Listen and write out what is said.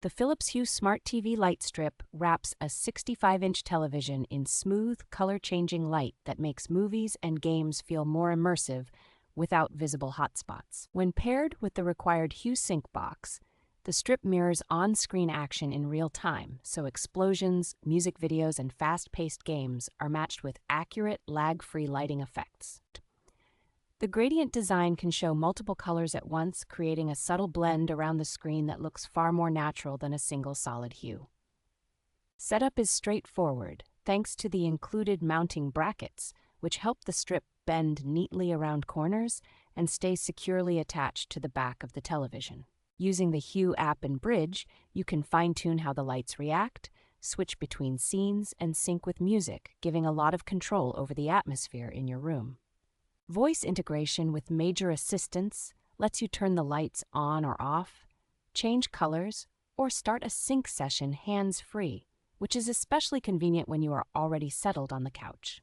The Philips Hue Smart TV light strip wraps a 65-inch television in smooth, color-changing light that makes movies and games feel more immersive without visible hotspots. When paired with the required Hue Sync Box, the strip mirrors on-screen action in real time, so explosions, music videos, and fast-paced games are matched with accurate, lag-free lighting effects. The gradient design can show multiple colors at once, creating a subtle blend around the screen that looks far more natural than a single solid hue. Setup is straightforward, thanks to the included mounting brackets, which help the strip bend neatly around corners and stay securely attached to the back of the television. Using the Hue app and bridge, you can fine-tune how the lights react, switch between scenes, and sync with music, giving a lot of control over the atmosphere in your room. Voice integration with major assistants lets you turn the lights on or off, change colors, or start a sync session hands-free, which is especially convenient when you are already settled on the couch.